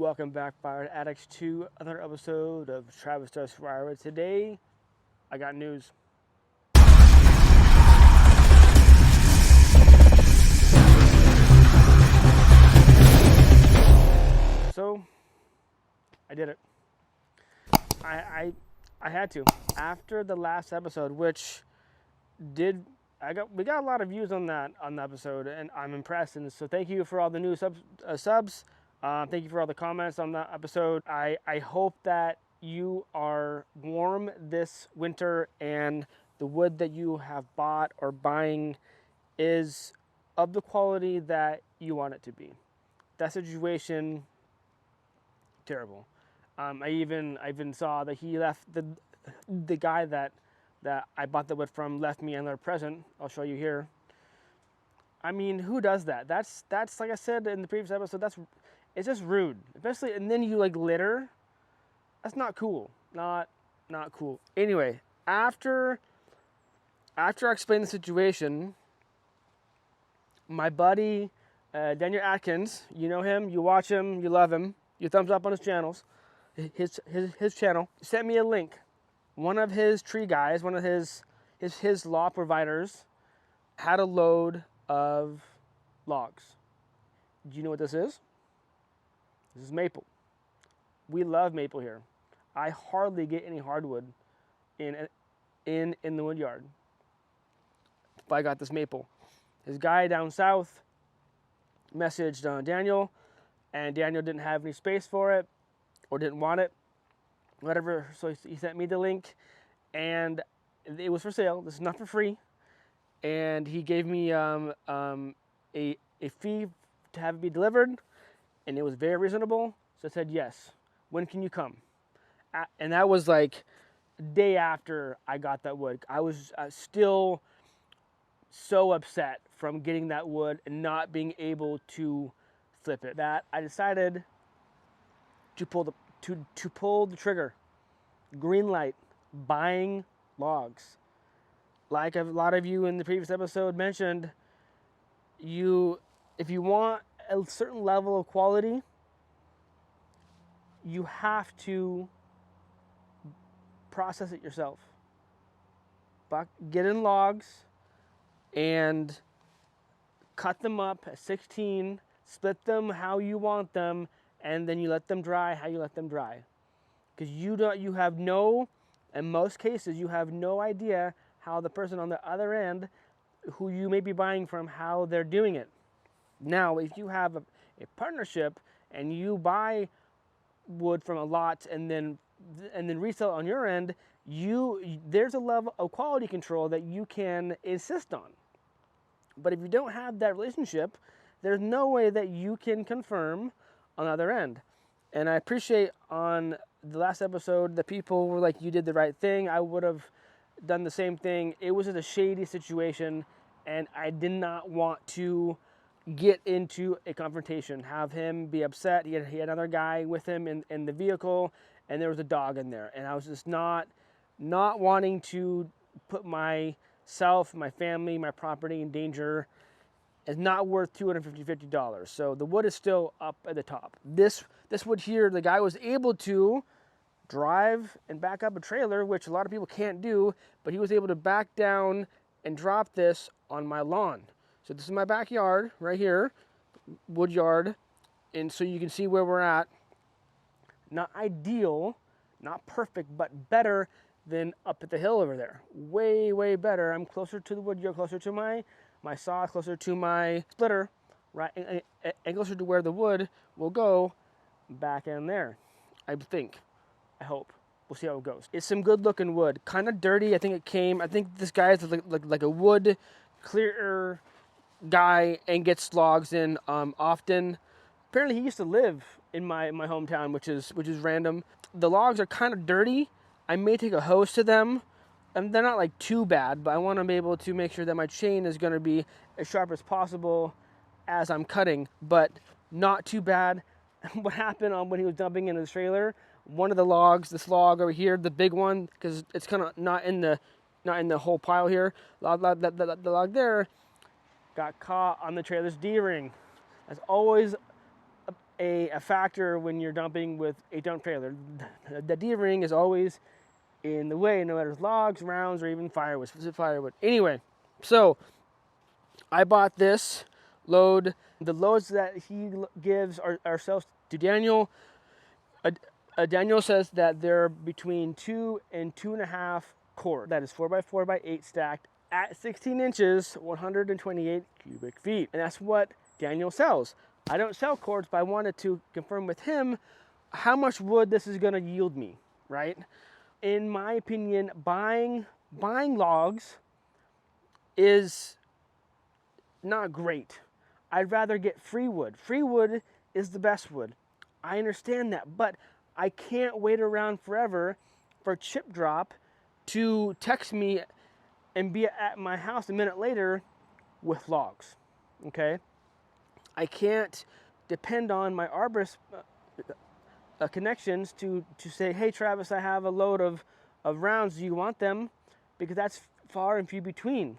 Welcome back, Fire Addicts, to another episode of Travis Does Fire. Today, I got news. So, I did it. I had to. After the last episode, which we got a lot of views on that episode, and I'm impressed. And so, thank you for all the new subs. Thank you for all the comments on that episode. I hope that you are warm this winter and the wood that you have bought or buying is of the quality that you want it to be. That situation, terrible. I even saw that he left the guy that I bought the wood from left me another present. I'll show you here. I mean, who does that? That's like I said in the previous episode. It's just rude, especially, and then you like litter. That's not cool. Not cool. Anyway, after I explain the situation, my buddy Daniel Atkins, you know him, you watch him, you love him, you thumbs up on his channels, his channel, sent me a link. One of his tree guys, one of his law providers, had a load of logs. Do you know what this is? This is maple. We love maple here. I hardly get any hardwood in the wood yard. But I got this maple. His guy down south messaged Daniel, and Daniel didn't have any space for it or didn't want it, whatever. So he sent me the link, and it was for sale. This is not for free, and he gave me a fee to have it be delivered. And it was very reasonable, so I said, yes, when can you come? And that was like a day after I got that wood. I was still so upset from getting that wood and not being able to flip it, that I decided to pull the trigger. Green light, buying logs. Like a lot of you in the previous episode mentioned, if you want a certain level of quality, you have to process it yourself. Get in logs and cut them up at 16, split them how you want them, and then you let them dry how you let them dry. Because in most cases, you have no idea how the person on the other end, who you may be buying from, how they're doing it. Now, if you have a partnership and you buy wood from a lot and then resell it on your end, there's a level of quality control that you can insist on. But if you don't have that relationship, there's no way that you can confirm on the other end. And I appreciate on the last episode that people were like, you did the right thing. I would have done the same thing. It was just a shady situation, and I did not want to get into a confrontation, have him be upset. He had another guy with him in the vehicle, and there was a dog in there. And I was just not wanting to put myself, my family, my property in danger. It's not worth $250. So the wood is still up at the top. This wood here, the guy was able to drive and back up a trailer, which a lot of people can't do, but he was able to back down and drop this on my lawn. So this is my backyard right here, wood yard, and so you can see where we're at. Not ideal, not perfect, but better than up at the hill over there. Way, way better. I'm closer to the wood yard, closer to my saw, closer to my splitter, right, and closer to where the wood will go back in there, I think. I hope. We'll see how it goes. It's some good looking wood. Kind of dirty. I think this guy is like a wood clearer guy and gets logs in often. Apparently he used to live in my hometown, which is random. The logs are kind of dirty. I may take a hose to them, and they're not like too bad, but I want to be able to make sure that my chain is going to be as sharp as possible as I'm cutting, but not too bad. What happened when he was dumping in his trailer, one of the logs, this log over here, the big one, because it's kind of not in the whole pile here, the log there got caught on the trailer's D-ring. That's always a factor when you're dumping with a dump trailer. The D-ring is always in the way, no matter logs, rounds, or even firewood. Anyway, so I bought this load. The loads that he gives are sells to Daniel. Daniel says that they're between 2 and 2.5 cord. That is 4x4x8 stacked at 16 inches, 128 cubic feet. And that's what Daniel sells. I don't sell cords, but I wanted to confirm with him how much wood this is gonna yield me, right? In my opinion, buying logs is not great. I'd rather get free wood. Free wood is the best wood. I understand that, but I can't wait around forever for Chip Drop to text me and be at my house a minute later with logs, okay? I can't depend on my arborist connections to say, hey, Travis, I have a load of rounds. Do you want them? Because that's far and few between.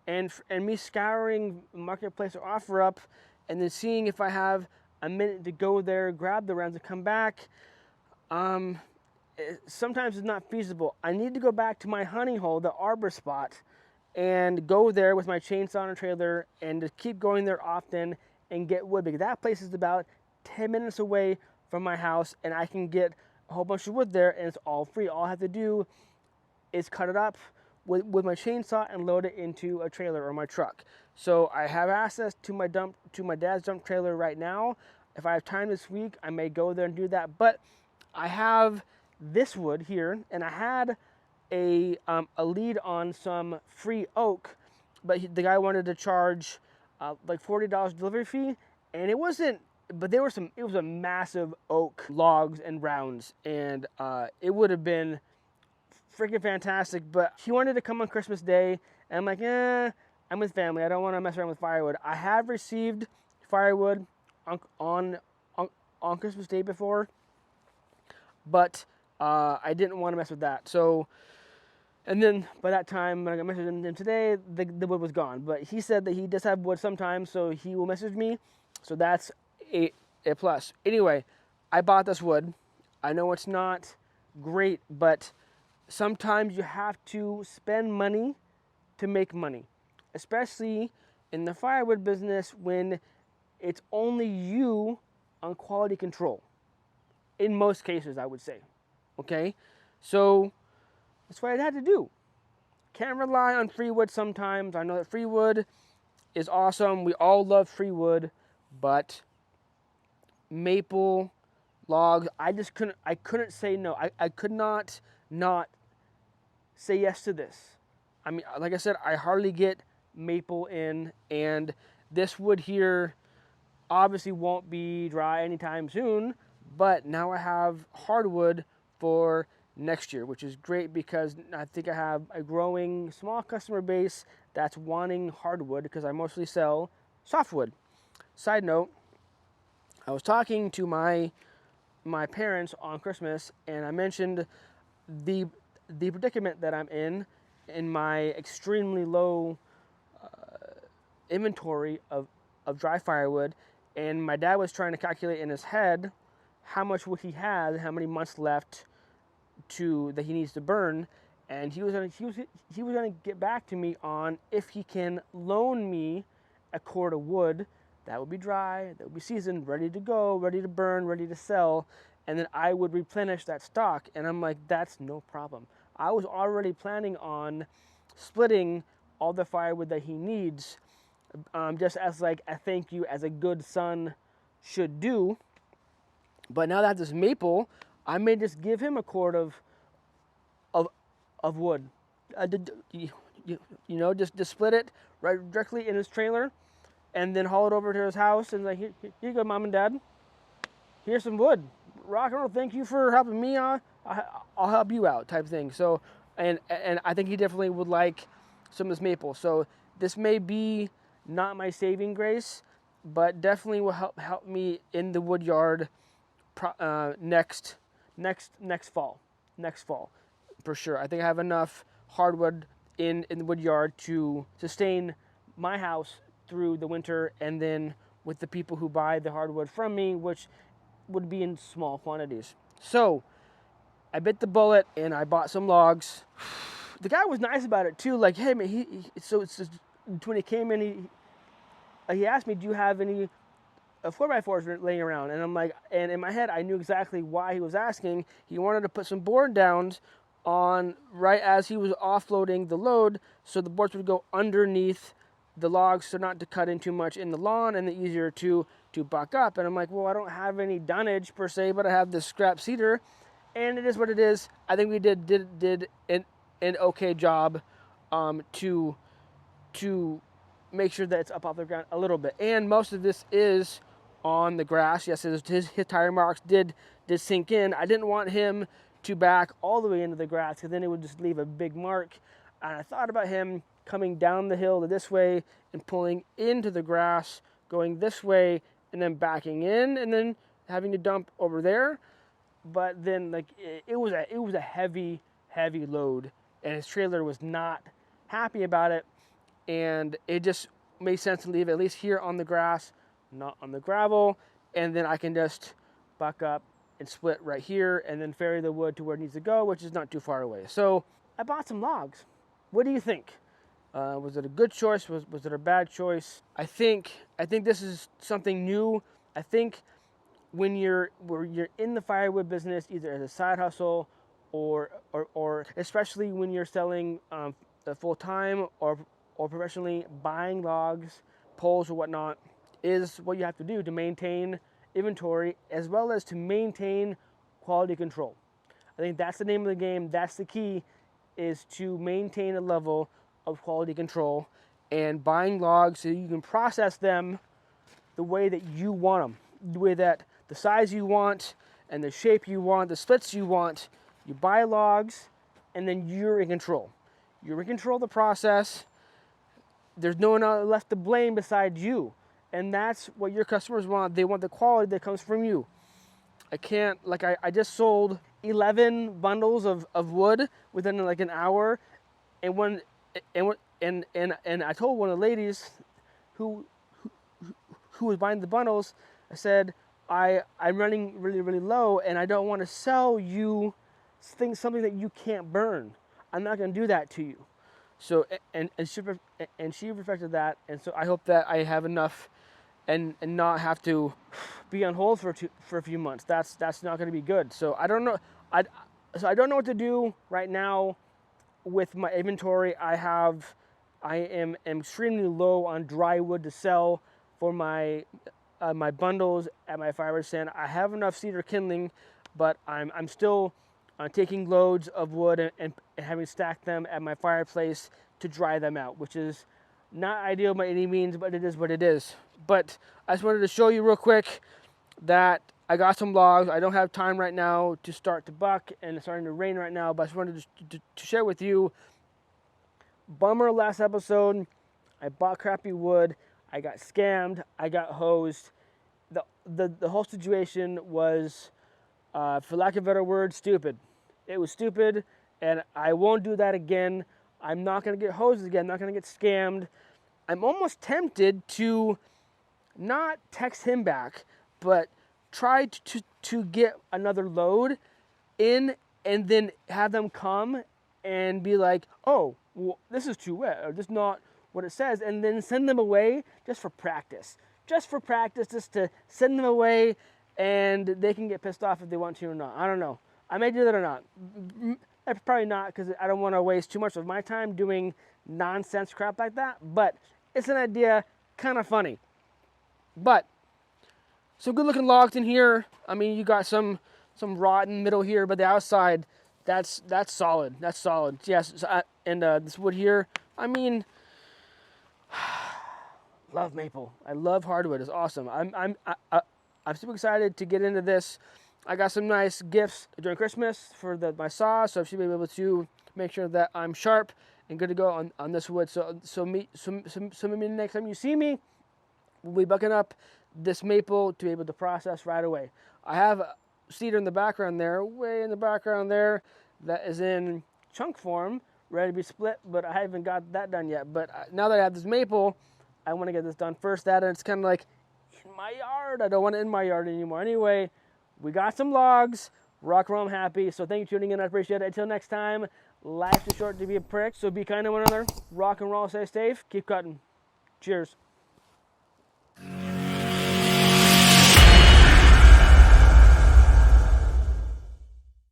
And me scouring Marketplace or OfferUp and then seeing if I have a minute to go there, grab the rounds and come back, sometimes it's not feasible. I need to go back to my honey hole, the arbor spot, and go there with my chainsaw and trailer and to keep going there often and get wood, because that place is about 10 minutes away from my house and I can get a whole bunch of wood there and it's all free. All I have to do is cut it up with my chainsaw and load it into a trailer or my truck. So I have access to my dad's dump trailer right now. If I have time this week, I may go there and do that. But I have this wood here, and I had a lead on some free oak, but the guy wanted to charge like $40 delivery fee, and it wasn't. But there were some. It was a massive oak logs and rounds, and it would have been freaking fantastic. But he wanted to come on Christmas Day, and I'm like, I'm with family. I don't want to mess around with firewood. I have received firewood on Christmas Day before, but I didn't want to mess with that. So, and then by that time, when I got messaged him today, the wood was gone. But he said that he does have wood sometimes, so he will message me. So that's a plus. Anyway, I bought this wood. I know it's not great, but sometimes you have to spend money to make money, especially in the firewood business when it's only you on quality control. In most cases, I would say. Okay? So that's what I had to do. Can't rely on free wood sometimes. I know that free wood is awesome. We all love free wood, but maple logs, I couldn't say no. I could not say yes to this. I mean, like I said, I hardly get maple in, and this wood here obviously won't be dry anytime soon, but now I have hardwood for next year, which is great because I think I have a growing small customer base that's wanting hardwood because I mostly sell softwood. Side note, I was talking to my parents on Christmas, and I mentioned the predicament that I'm in my extremely low inventory of dry firewood, and my dad was trying to calculate in his head how much wood he had and how many months left that he needs to burn, and he was gonna get back to me on if he can loan me a cord of wood that would be dry, that would be seasoned, ready to go, ready to burn, ready to sell, and then I would replenish that stock. And I'm like, that's no problem. I was already planning on splitting all the firewood that he needs, just as like a thank you, as a good son should do. But now that I have this maple, I may just give him a cord of wood. Just split it right directly in his trailer, and then haul it over to his house and like, here you go, Mom and Dad. Here's some wood. Rock and roll. Thank you for helping me. I'll help you out, type thing. So, and I think he definitely would like some of this maple. So this may be not my saving grace, but definitely will help me in the wood yard next fall for sure. I think I have enough hardwood in the wood yard to sustain my house through the winter, and then with the people who buy the hardwood from me, which would be in small quantities. So I bit the bullet and I bought some logs. The guy was nice about it too. Like, hey man, so it's just, when he came in, he asked me, do you have any 4x4s laying around? And I'm like, and in my head, I knew exactly why he was asking. He wanted to put some board downs on right as he was offloading the load, so the boards would go underneath the logs, so not to cut in too much in the lawn, and easier to buck up. And I'm like, well, I don't have any dunnage per se, but I have this scrap cedar, and it is what it is. I think we did an okay job to make sure that it's up off the ground a little bit. And most of this is on the grass. Yes, his tire marks did sink in. I didn't want him to back all the way into the grass, because then it would just leave a big mark. And I thought about him coming down the hill this way and pulling into the grass, going this way, and then backing in, and then having to dump over there. But then, like, it was a heavy load, and his trailer was not happy about it, and it just made sense to leave it at least here on the grass, not on the gravel, and then I can just buck up and split right here, and then ferry the wood to where it needs to go, which is not too far away. So I bought some logs. What do you think? Was it a good choice? Was it a bad choice? I think this is something new. I think when you're in the firewood business, either as a side hustle or especially when you're selling full time or professionally, buying logs, poles, or whatnot, is what you have to do to maintain inventory as well as to maintain quality control. I think that's the name of the game. That's the key, is to maintain a level of quality control and buying logs so you can process them the way that you want them, the way that the size you want and the shape you want, the splits you want. You buy logs and then you're in control. You're in control of the process. There's no one else left to blame besides you. And that's what your customers want. They want the quality that comes from you. I can't, like, I just sold 11 bundles of wood within like an hour. And I told one of the ladies who was buying the bundles, I said, I'm running really low, and I don't want to sell you something that you can't burn. I'm not going to do that to you. So and she respected that, and so I hope that I have enough and not have to be on hold for a few months. That's not going to be good. So I don't know. I don't know what to do right now with my inventory. I am extremely low on dry wood to sell for my bundles at my firewood stand. I have enough cedar kindling, but I'm still taking loads of wood and having stacked them at my fireplace to dry them out, which is not ideal by any means, but it is what it is. But I just wanted to show you real quick that I got some logs. I don't have time right now to start to buck, and it's starting to rain right now, but I just wanted to share with you. Bummer last episode. I bought crappy wood. I got scammed. I got hosed. The whole situation was, for lack of a better word, stupid. It was stupid, and I won't do that again. I'm not going to get hosed again. I'm not going to get scammed. I'm almost tempted to not text him back, but try to get another load in and then have them come and be like, oh, well, this is too wet, or this is not what it says, and then send them away just for practice. Just to send them away, and they can get pissed off if they want to or not. I don't know. I may do that or not. Probably not, because I don't want to waste too much of my time doing nonsense crap like that, but it's an idea, kind of funny. But some good looking logs in here. I mean, you got some rot in the middle here, but the outside, that's solid. That's solid. Yes, so this wood here, I mean, love maple. I love hardwood. It's awesome. I'm super excited to get into this. I got some nice gifts during Christmas for my saw, so I should be able to make sure that I'm sharp and good to go on this wood. So maybe next time you see me, we'll be bucking up this maple to be able to process right away. I have cedar in the background there, way in the background there, that is in chunk form, ready to be split, but I haven't got that done yet. But now that I have this maple, I want to get this done first. And it's kind of like my yard. I don't want it in my yard anymore. Anyway, we got some logs. Rock and roll, I'm happy. So thank you for tuning in. I appreciate it. Until next time, life's too short to be a prick. So be kind to one another. Rock and roll, stay safe. Keep cutting. Cheers.